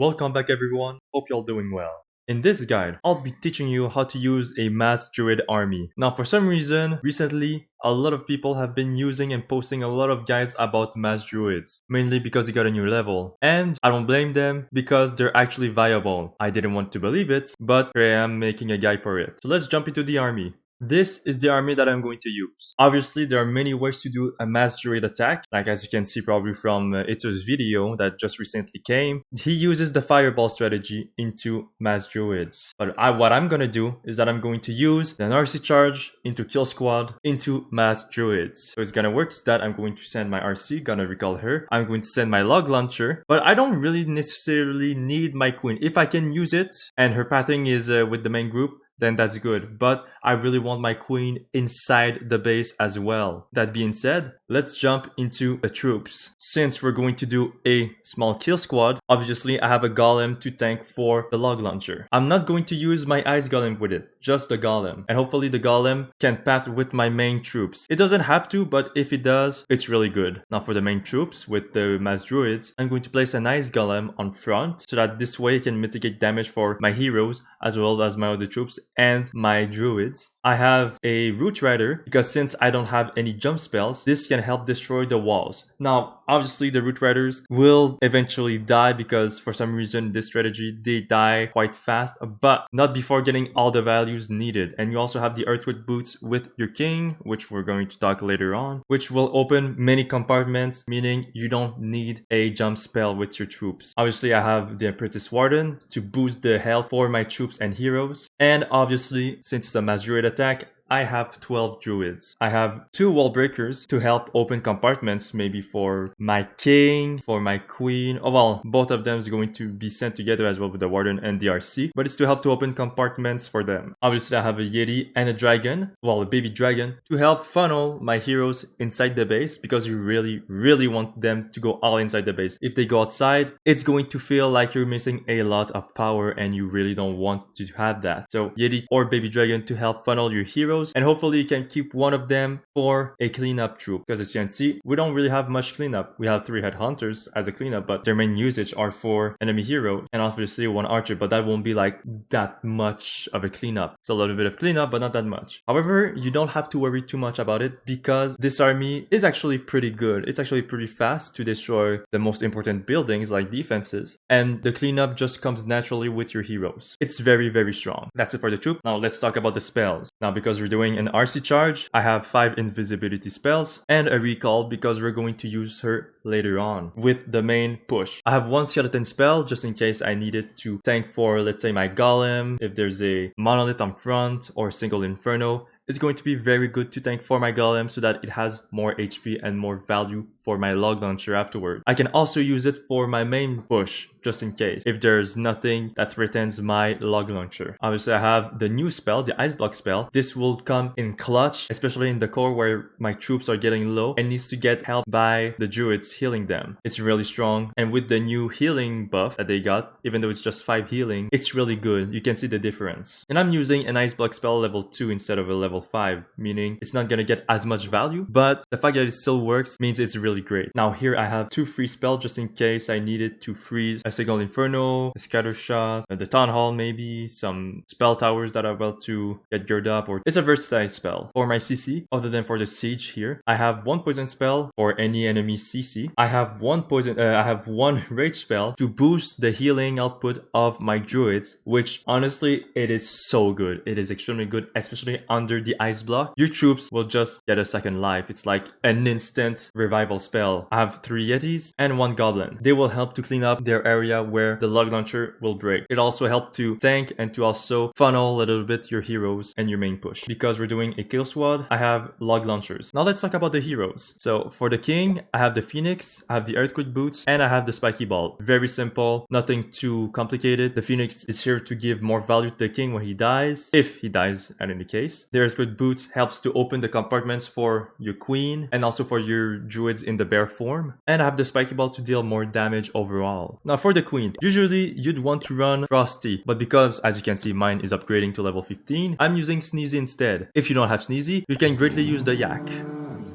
Welcome back everyone, hope you're doing well. In this guide, I'll be teaching you how to use a mass druid army. Now for some reason, recently, a lot of people have been using and posting a lot of guides about mass druids, mainly because they got a new level. And I don't blame them because they're actually viable. I didn't want to believe it, but here I am making a guide for it. So let's jump into the army. This is the army that I'm going to use. Obviously, there are many ways to do a mass druid attack, like as you can see probably from Ito's video that just recently came. He uses the fireball strategy into mass druids. But what I'm gonna do is that I'm going to use the RC charge into kill squad into mass druids. So it's gonna work is that I'm going to send my RC, gonna recall her. I'm going to send my log launcher, but I don't really necessarily need my queen. If I can use it and her pathing is with the main group, then that's good. But I really want my queen inside the base as well. That being said, let's jump into the troops. Since we're going to do a small kill squad, obviously I have a golem to tank for the log launcher. I'm not going to use my ice golem with it, just the golem. And hopefully the golem can path with my main troops. It doesn't have to, but if it does, it's really good. Now for the main troops with the mass druids, I'm going to place an ice golem on front so that this way it can mitigate damage for my heroes as well as my other troops and my druids. I have a root rider because since I don't have any jump spells, this can help destroy the walls. Now, obviously the root riders will eventually die because for some reason this strategy, they die quite fast, but not before getting all the values needed. And you also have the earthquake boots with your king, which we're going to talk later on, which will open many compartments, meaning you don't need a jump spell with your troops. Obviously I have the apprentice warden to boost the health for my troops and heroes. And obviously, since it's a mass druid attack, I have 12 druids. I have 2 wall breakers to help open compartments, maybe for my king, for my queen. Oh well, both of them is going to be sent together as well with the warden and the RC, but it's to help to open compartments for them. Obviously I have a yeti and a dragon, well a baby dragon, to help funnel my heroes inside the base because you really want them to go all inside the base. If they go outside, it's going to feel like you're missing a lot of power and you really don't want to have that. So yeti or baby dragon to help funnel your heroes, and hopefully you can keep one of them for a cleanup troop because as you can see, we don't really have much cleanup. We have 3 headhunters as a cleanup, but their main usage are for enemy hero and obviously 1 archer, but that won't be like that much of a cleanup. It's a little bit of cleanup, but not that much. However, you don't have to worry too much about it because this army is actually pretty good. It's actually pretty fast to destroy the most important buildings like defenses, and the cleanup just comes naturally with your heroes. It's very strong. That's it for the troop. Now let's talk about the spells. Now because we're doing an RC charge, I have 5 invisibility spells and a recall because we're going to use her later on with the main push. I have 1 skeleton spell just in case I needed to tank for, let's say, my golem. If there's a monolith on front or single inferno, it's going to be very good to tank for my golem so that it has more HP and more value for my log launcher afterward. I can also use it for my main push just in case if there's nothing that threatens my log launcher. Obviously I have the new spell, the ice block spell. This will come in clutch, especially in the core where my troops are getting low and needs to get help by the druids healing them. It's really strong, and with the new healing buff that they got, even though it's just 5 healing, it's really good. You can see the difference. And I'm using an ice block spell level 2 instead of a level 5, meaning it's not gonna get as much value, but the fact that it still works means it's really great. Now here I have 2 free spells just in case I needed to freeze a single inferno, a scatter shot, the town hall, maybe some spell towers that are about to get geared up, or it's a versatile spell. For my CC, other than for the siege here, I have 1 poison spell for any enemy CC. I have 1 rage spell to boost the healing output of my druids, which honestly it is so good. It is extremely good, especially under the ice block. Your troops will just get a second life. It's like an instant revival spell. I have 3 yetis and 1 goblin. They will help to clean up their area where the log launcher will break. It also helps to tank and to also funnel a little bit your heroes and your main push. Because we're doing a kill squad, I have log launchers. Now let's talk about the heroes. So for the king, I have the phoenix, I have the earthquake boots, and I have the spiky ball. Very simple, nothing too complicated. The phoenix is here to give more value to the king when he dies, if he dies at any case. The earthquake boots helps to open the compartments for your queen and also for your druids in the bear form. And I have the spiky ball to deal more damage overall. Now for the queen, usually you'd want to run Frosty, but because as you can see mine is upgrading to level 15, I'm using Sneezy instead. If you don't have Sneezy, you can greatly use the Yak.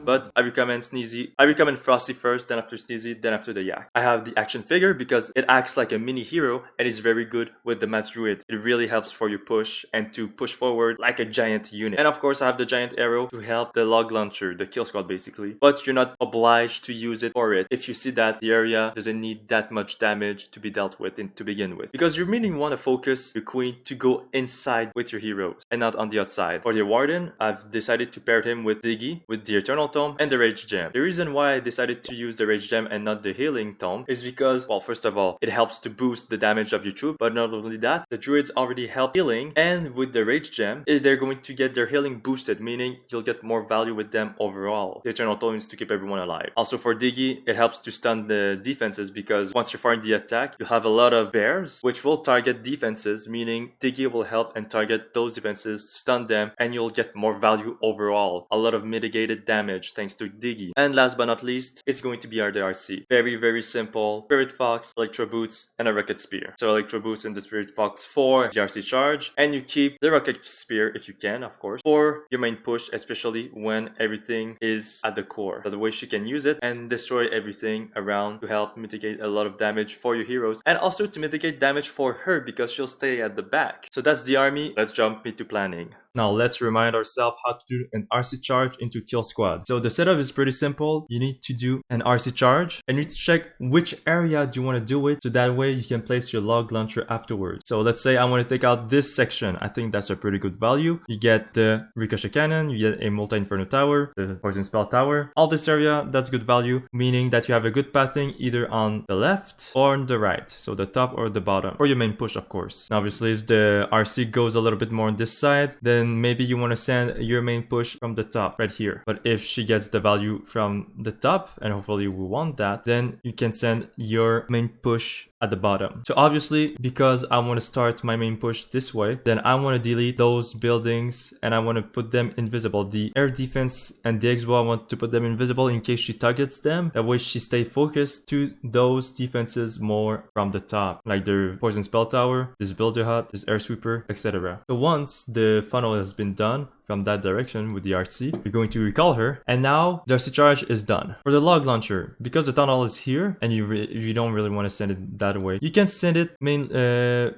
but I recommend Frosty first, then after Sneezy, then after the Yak. I have the action figure because it acts like a mini hero and is very good with the Mass Druid. It really helps for your push and to push forward like a giant unit. And of course I have the giant arrow to help the log launcher, the kill squad basically. But you're not obliged to use it for it if you see that the area doesn't need that much damage to be dealt with to begin with. Because you really want to focus your queen to go inside with your heroes and not on the outside. For the Warden, I've decided to pair him with Diggy, with the Eternal Tome and the Rage Gem. The reason why I decided to use the Rage Gem and not the Healing Tome is because, well, first of all, it helps to boost the damage of your troop, but not only that, the Druids already help healing, and with the Rage Gem, they're going to get their healing boosted, meaning you'll get more value with them overall. The Eternal Tome is to keep everyone alive. Also for Diggy, it helps to stun the defenses because once you're firing the attack, you have a lot of bears, which will target defenses, meaning Diggy will help and target those defenses, stun them, and you'll get more value overall. A lot of mitigated damage thanks to Diggy. And last but not least, it's going to be our DRC. Very, very simple. Spirit Fox, Electro Boots, and a Rocket Spear. So Electro Boots and the Spirit Fox for DRC charge, and you keep the Rocket Spear if you can, of course, for your main push, especially when everything is at the core. That way she can use it and destroy everything around to help mitigate a lot of damage for your heroes, and also to mitigate damage for her because she'll stay at the back. So that's the army. Let's jump into planning. Now let's remind ourselves how to do an RC charge into kill squad. So the setup is pretty simple. You need to do an RC charge and you need to check which area do you want to do it, so that way you can place your log launcher afterwards. So let's say I want to take out this section. I think that's a pretty good value. You get the ricochet cannon, you get a multi-inferno tower, the poison spell tower. All this area, that's good value, meaning that you have a good pathing either on the left or on the right. So the top or the bottom, or your main push, of course. Now obviously if the RC goes a little bit more on this side, then maybe you want to send your main push from the top right here. But if she gets the value from the top, and hopefully we want that, then you can send your main push at the bottom. So obviously, because I want to start my main push this way, then I want to delete those buildings and I want to put them invisible. The air defense and the X-bow, I want to put them invisible in case she targets them. That way she stay focused to those defenses more from the top, like the poison spell tower, this builder hut, this air sweeper, etc. So once the funnel has been done from that direction with the RC, you're going to recall her, and now the RC charge is done. For the log launcher, because the tunnel is here and you don't really want to send it that way, you can send it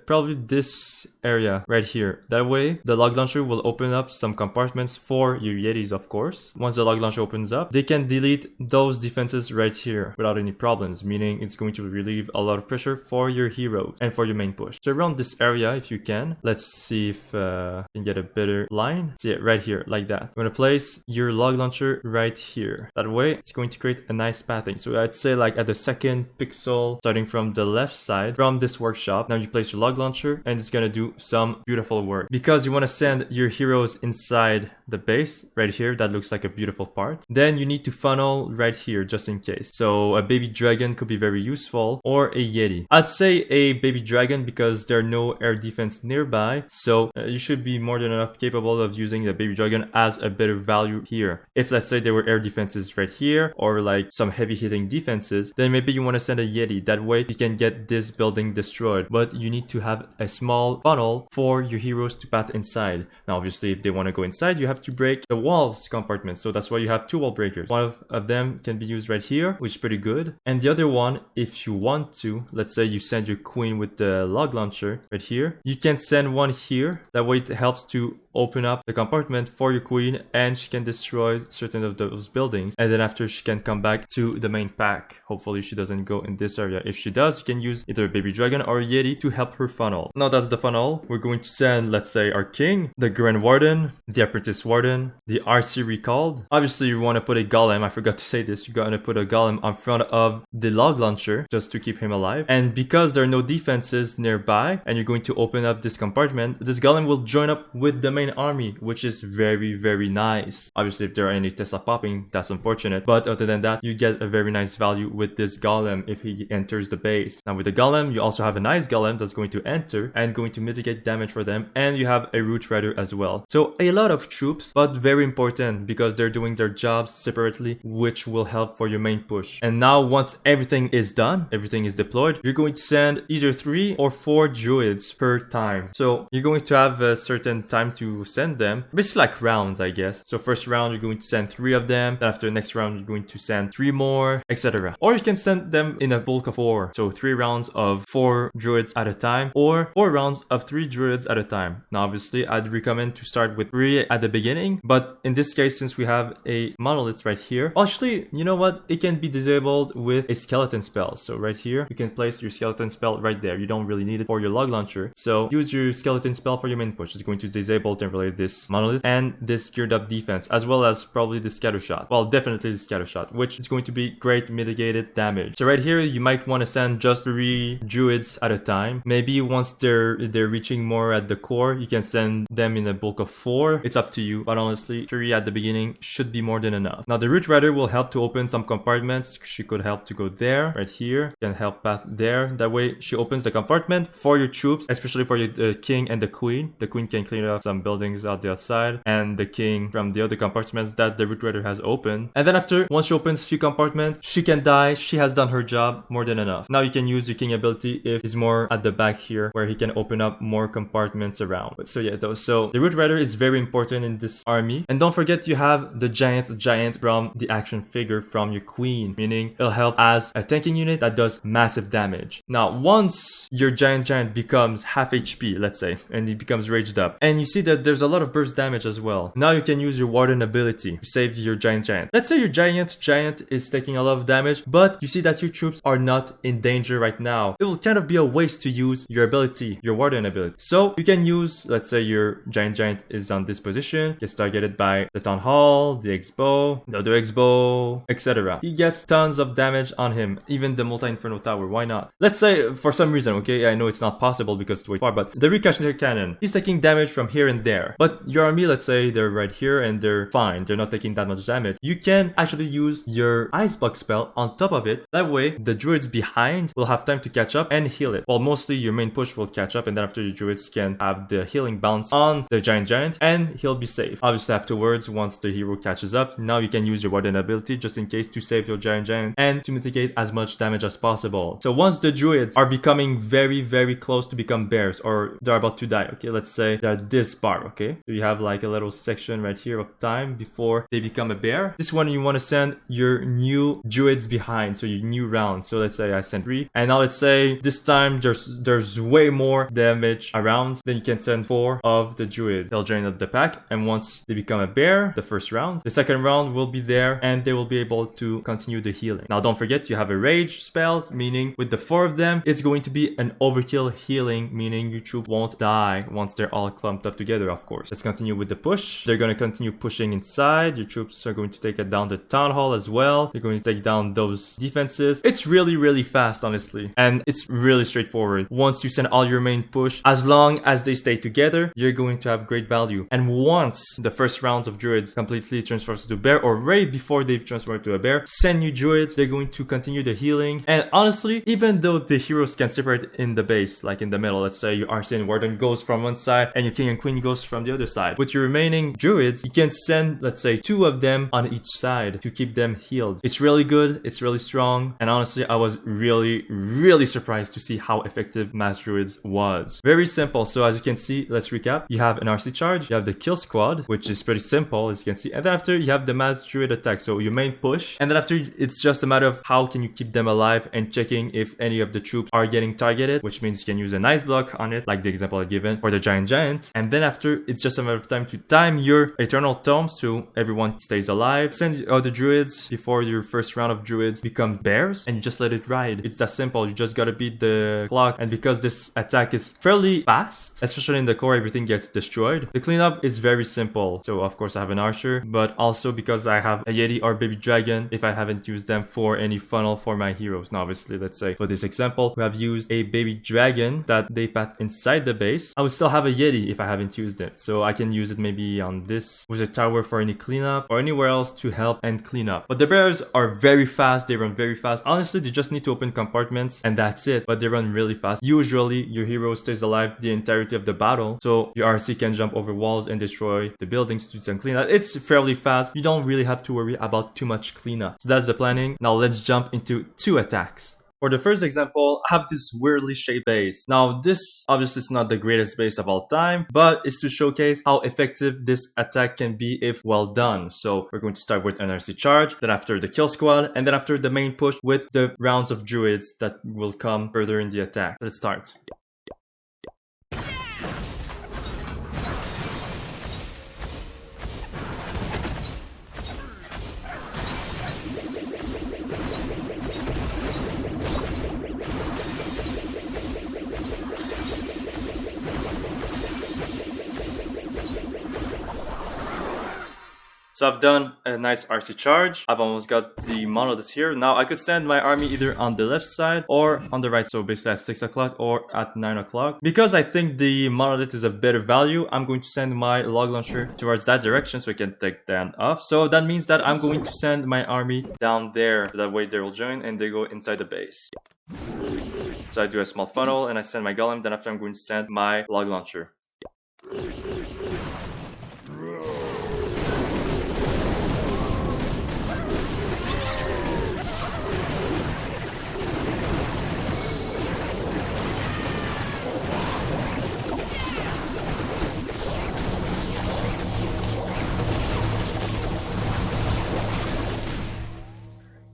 probably this area right here. That way the log launcher will open up some compartments for your Yetis, of course. Once the log launcher opens up, they can delete those defenses right here without any problems, meaning it's going to relieve a lot of pressure for your hero and for your main push. So around this area, if you can, let's see if I can get a better line. See it right here, like that. You want to place your log launcher right here. That way it's going to create a nice pathing. So I'd say like at the second pixel starting from the left side from this workshop. Now you place your log launcher and it's gonna do some beautiful work. Because you want to send your heroes inside the base right here, that looks like a beautiful part. Then you need to funnel right here just in case. So a baby dragon could be very useful, or a Yeti. I'd say a baby dragon because there are no air defense nearby, so you should be more than enough capable of using the baby dragon as a better value here. If let's say there were air defenses right here or like some heavy hitting defenses, then maybe you want to send a Yeti. That way you can get this building destroyed, but you need to have a small funnel for your heroes to path inside. Now obviously if they want to go inside, you have to break the walls compartment, so that's why you have two wall breakers. One of them can be used right here, which is pretty good, and the other one, if you want to, let's say you send your queen with the log launcher right here, you can send one here. That way it helps to open up the compartment for your queen and she can destroy certain of those buildings, and then after she can come back to the main pack. Hopefully she doesn't go in this area. If she does, you can use either a baby dragon or a Yeti to help her funnel. Now that's the funnel. We're going to send, let's say, our king, the Grand Warden, the Apprentice Warden, the RC recalled. Obviously you want to put a golem. I forgot to say this. You're going to put a golem in front of the log launcher just to keep him alive, and because there are no defenses nearby and you're going to open up this compartment, this golem will join up with the main army, which is very, very nice. Obviously if there are any Tesla popping, that's unfortunate, but other than that, you get a very nice value with this golem if he enters the base. Now with the golem, you also have a nice golem that's going to enter and going to mitigate damage for them, and you have a root rider as well. So a lot of troops, but very important because they're doing their jobs separately, which will help for your main push. And now once everything is done, everything is deployed, you're going to send either 3 or 4 druids per time. So you're going to have a certain time to to send them basically like rounds, I guess. So first round you're going to send 3 of them, then after the next round you're going to send 3 more, etc. Or you can send them in a bulk of 4, so 3 rounds of 4 druids at a time, or 4 rounds of 3 druids at a time. Now obviously I'd recommend to start with 3 at the beginning, but in this case, since we have a monolith right here, actually, you know what, it can be disabled with a skeleton spell. So right here you can place your skeleton spell right there. You don't really need it for your log launcher, so use your skeleton spell for your main push. It's going to disable temporarily this monolith and this geared up defense, as well as probably the scatter shot. Well, definitely the scatter shot, which is going to be great mitigated damage. So right here you might want to send just 3 druids at a time. Maybe once they're reaching more at the core, you can send them in a bulk of 4. It's up to you, but honestly 3 at the beginning should be more than enough. Now the root rider will help to open some compartments. She could help to go there, right here, can help path there. That way she opens the compartment for your troops, especially for your king and the queen. The queen can clean up some buildings out the outside, and the king from the other compartments that the root rider has opened. And then after, once she opens few compartments, she can die. She has done her job, more than enough. Now you can use your king ability if he's more at the back here, where he can open up more compartments around. But so yeah, though, so the root rider is very important in this army. And don't forget you have the giant from the action figure from your queen, meaning it'll help as a tanking unit that does massive damage. Now once your giant becomes half HP, let's say, and he becomes raged up, and you see that there's a lot of burst damage as well, now you can use your warden ability to save your giant. Let's say your giant is taking a lot of damage, but you see that your troops are not in danger right now. It will kind of be a waste to use your ability, your warden ability. So you can use, let's say your giant is on this position, gets targeted by the town hall, the X-bow, the other X-bow, etc. He gets tons of damage on him, even the multi-inferno tower. Why not? Let's say for some reason, okay, I know it's not possible because it's way far, but the recapture cannon, he's taking damage from here and there. But your army, let's say they're right here and they're fine, they're not taking that much damage. You can actually use your ice block spell on top of it. That way the druids behind will have time to catch up and heal it. Well, mostly your main push will catch up, and then after your druids can have the healing bounce on the giant and he'll be safe. Obviously afterwards, once the hero catches up, now you can use your warden ability just in case to save your giant and to mitigate as much damage as possible. So once the druids are becoming very close to become bears, or they're about to die, okay, let's say they're this bar, okay, so you have like a little section right here of time before they become a bear. This one you want to send your new druids behind, so your new round. So let's say I sent 3, and now let's say this time there's way more damage around, then you can send 4 of the druids. They'll join up the pack, and once they become a bear, the first round, the second round will be there, and they will be able to continue the healing. Now don't forget you have a rage spell, meaning with the 4 of them it's going to be an overkill healing, meaning your troop won't die once they're all clumped up together, of course. Let's continue with the push. They're going to continue pushing inside. Your troops are going to take it down the town hall as well. They're going to take down those defenses. It's really fast, honestly, and it's really straightforward. Once you send all your main push, as long as they stay together, you're going to have great value. And once the first rounds of druids completely transfers to bear, or right before they've transferred to a bear, send new druids. They're going to continue the healing. And honestly, even though the heroes can separate in the base, like in the middle, let's say your Arcane Warden goes from one side and your King and Queen goes from the other side, with your remaining druids, you can send, let's say, 2 of them on each side to keep them healed. It's really good, it's really strong, and honestly I was really surprised to see how effective Mass Druids was. Very simple. So as you can see, let's recap. You have an RC charge, you have the kill squad, which is pretty simple as you can see, and then after you have the Mass Druid attack, so your main push, and then after it's just a matter of how can you keep them alive and checking if any of the troops are getting targeted, which means you can use an ice block on it, like the example I given for the giant, and then after it's just a matter of time to time your eternal tomes so everyone stays alive. Send other druids before your first round of druids become bears, and you just let it ride. It's that simple. You just gotta beat the clock, and because this attack is fairly fast, especially in the core, everything gets destroyed. The cleanup is very simple. So of course I have an archer, but also because I have a yeti or baby dragon if I haven't used them for any funnel for my heroes. Now obviously, let's say for this example we have used a baby dragon that they path inside the base. I would still have a yeti if I haven't used it, so I can use it maybe on this with a tower for any cleanup or anywhere else to help and clean up. But the bears are very fast, they run very fast. Honestly, they just need to open compartments and that's it, but they run really fast. Usually your hero stays alive the entirety of the battle, so your RC can jump over walls and destroy the buildings to do some cleanup. It's fairly fast. You don't really have to worry about too much cleanup. So that's the planning. Now let's jump into 2 attacks. For the first example, I have this weirdly shaped base. Now this obviously is not the greatest base of all time, but it's to showcase how effective this attack can be if well done. So we're going to start with an RC charge, then after the kill squad, and then after the main push with the rounds of druids that will come further in the attack. Let's start. So I've done a nice RC charge. I've almost got the monolith here. Now I could send my army either on the left side or on the right. So basically at 6 o'clock or at 9 o'clock. Because I think the monolith is a better value, I'm going to send my log launcher towards that direction so I can take that off. So that means that I'm going to send my army down there. That way they will join and they go inside the base. So I do a small funnel and I send my golem. Then after I'm going to send my log launcher.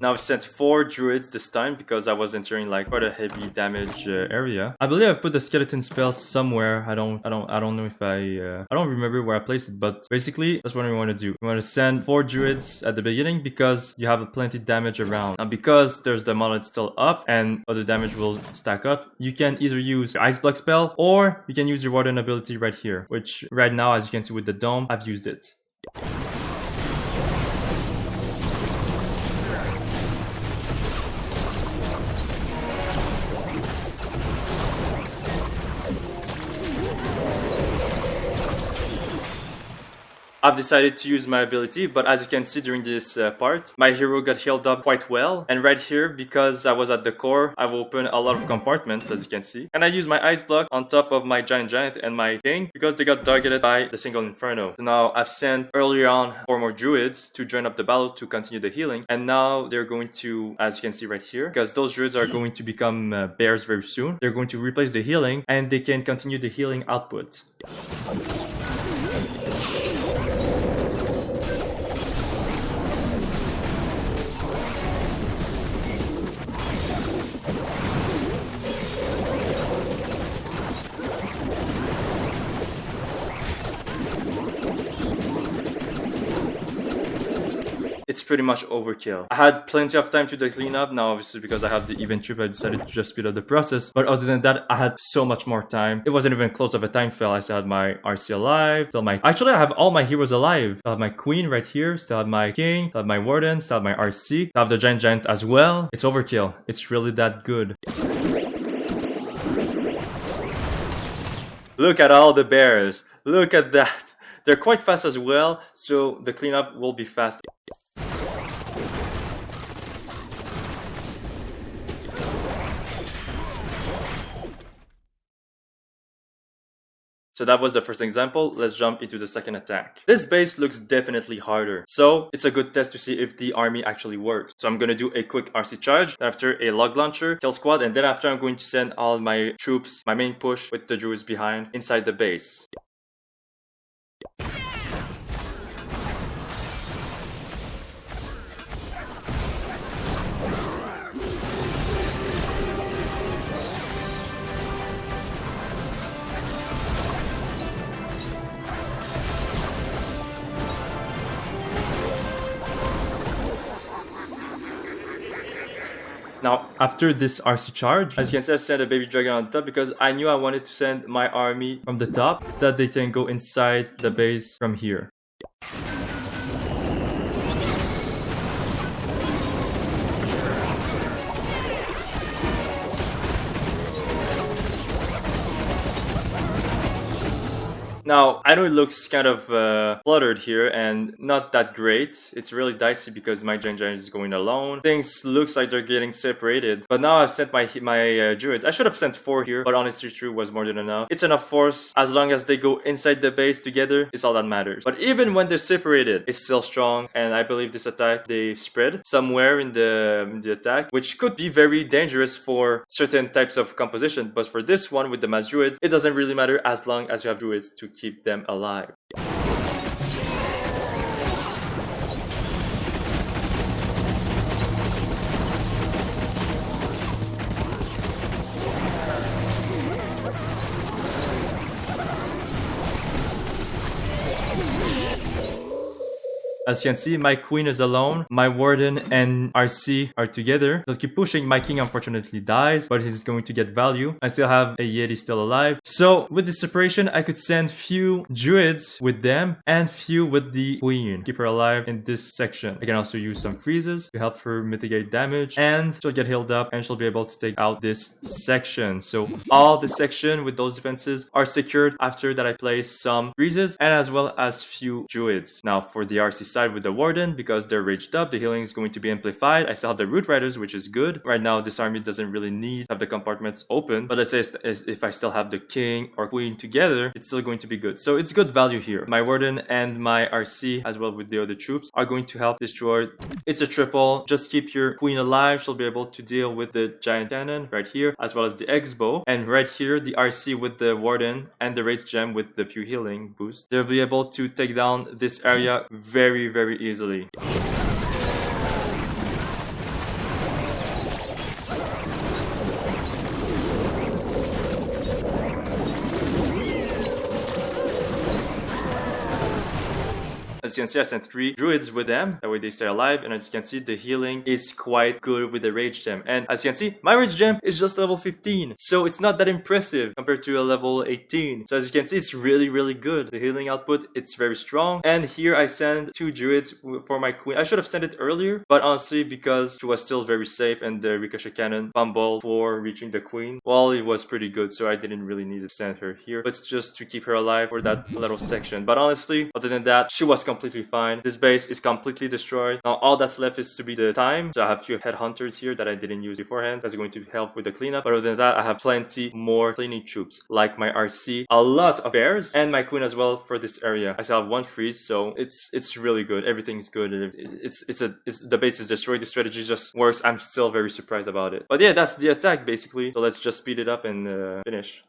Now I've sent 4 druids this time because I was entering like quite a heavy damage area. I believe I've put the skeleton spell somewhere. I don't know if I don't remember where I placed it, but basically that's what we want to do. We want to send 4 druids at the beginning because you have plenty damage around. And because there's the monolith still up and other damage will stack up, you can either use your ice block spell or you can use your warden ability right here, which right now, as you can see with the dome, I've used it. I've decided to use my ability, but as you can see during this part, my hero got healed up quite well. And right here, because I was at the core, I've opened a lot of compartments, as you can see. And I used my ice block on top of my giant and my king because they got targeted by the single inferno. So now I've sent earlier on 4 more druids to join up the battle to continue the healing. And now they're going to, as you can see right here, because those druids are going to become bears very soon. They're going to replace the healing and they can continue the healing output. It's pretty much overkill. I had plenty of time to do the cleanup. Now, obviously, because I have the event trip, I decided to just speed up the process. But other than that, I had so much more time. It wasn't even close of a time fail. I still had my RC alive. Actually, I have all my heroes alive. Still have my queen right here. Still have my king. Still have my warden. Still have my RC. Still have the giant as well. It's overkill. It's really that good. Look at all the bears. Look at that. They're quite fast as well, so the cleanup will be fast. So that was the first example. Let's jump into the second attack. This base looks definitely harder, so it's a good test to see if the army actually works. So I'm going to do a quick RC charge, after a log launcher, kill squad, and then after I'm going to send all my troops, my main push with the druids behind, inside the base. Now, after this RC charge, as you can see, I sent a baby dragon on top because I knew I wanted to send my army from the top so that they can go inside the base from here. Now, I know it looks kind of cluttered here and not that great. It's really dicey because my Giant is going alone. Things looks like they're getting separated. But now I've sent my Druids. I should have sent 4 here, but honestly 3 was more than enough. It's enough force. As long as they go inside the base together, it's all that matters. But even when they're separated, it's still strong. And I believe this attack, they spread somewhere in the attack, which could be very dangerous for certain types of composition. But for this one with the mass Druids, it doesn't really matter as long as you have Druids to keep them alive. As you can see, my queen is alone, my warden and RC are together. They'll keep pushing. My king unfortunately dies, but he's going to get value. I still have a Yeti still alive. So with this separation, I could send few druids with them and few with the queen. Keep her alive in this section. I can also use some freezes to help her mitigate damage, and she'll get healed up and she'll be able to take out this section. So all the section with those defenses are secured after that I place some freezes and as well as few druids. Now for the RC side with the warden, because they're raged up, the healing is going to be amplified. I still have the root riders, which is good. Right now this army doesn't really need to have the compartments open, but let's say if I still have the king or queen together, it's still going to be good. So it's good value here. My warden and my RC as well with the other troops are going to help destroy. It's a triple. Just keep your queen alive. She'll be able to deal with the giant cannon right here, as well as the X-bow, and right here the RC with the warden and the rage gem with the few healing boost. They'll be able to take down this area very easily. As you can see, I sent 3 druids with them. That way they stay alive. And as you can see, the healing is quite good with the rage gem. And as you can see, my rage gem is just level 15. So it's not that impressive compared to a level 18. So as you can see, it's really good. The healing output, it's very strong. And here I send 2 druids for my queen. I should have sent it earlier, but honestly, because she was still very safe and the ricochet cannon fumbled for reaching the queen, well, it was pretty good. So I didn't really need to send her here. But it's just to keep her alive for that little section. But honestly, other than that, she was completely fine. This base is completely destroyed. Now all that's left is to be the time. So I have a few headhunters here that I didn't use beforehand. That's going to help with the cleanup. But other than that, I have plenty more cleaning troops, like my RC, a lot of bears, and my queen as well for this area. I still have 1 freeze, so it's really good. Everything's good. The base is destroyed. The strategy just works. I'm still very surprised about it. But yeah, that's the attack basically. So let's just speed it up and finish.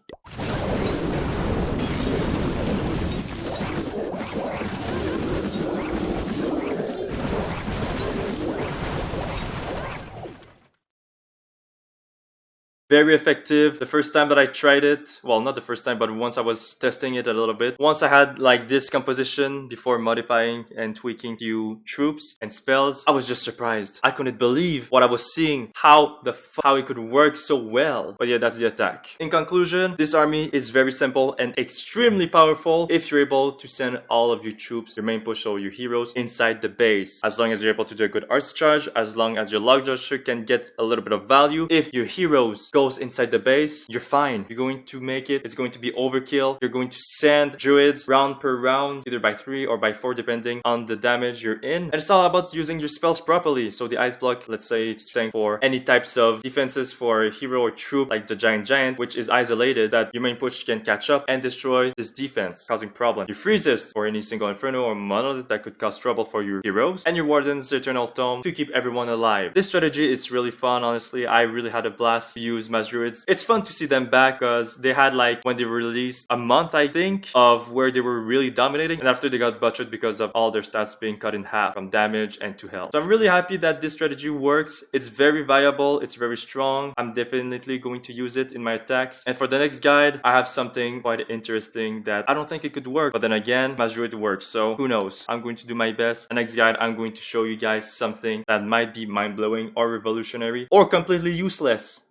Very effective. The first time that I tried it, well, not the first time, but once I was testing it a little bit. Once I had like this composition before modifying and tweaking few troops and spells, I was just surprised. I couldn't believe what I was seeing, how it could work so well. But yeah, that's the attack. In conclusion, this army is very simple and extremely powerful if you're able to send all of your troops, your main push or your heroes inside the base. As long as you're able to do a good arts charge, as long as your log gesture can get a little bit of value. If your heroes go inside the base, you're fine. You're going to make it. It's going to be overkill. You're going to send druids round per round, either by 3 or by 4, depending on the damage you're in. And it's all about using your spells properly. So the ice block, let's say it's staying for any types of defenses for a hero or troop, like the giant, which is isolated, that your main push can catch up and destroy this defense, causing problem. Your freezes for any single inferno or monolith that could cause trouble for your heroes, and your warden's eternal tome to keep everyone alive. This strategy is really fun, honestly. I really had a blast to use mass druids. It's fun to see them back because they had, like, when they were released, a month I think of where they were really dominating, and after they got butchered because of all their stats being cut in half from damage and to health. So I'm really happy that this strategy works. It's very viable, it's very strong. I'm definitely going to use it in my attacks. And for the next guide, I have something quite interesting that I don't think it could work, but then again, mass druid works, so who knows. I'm going to do my best. The next guide, I'm going to show you guys something that might be mind-blowing or revolutionary or completely useless.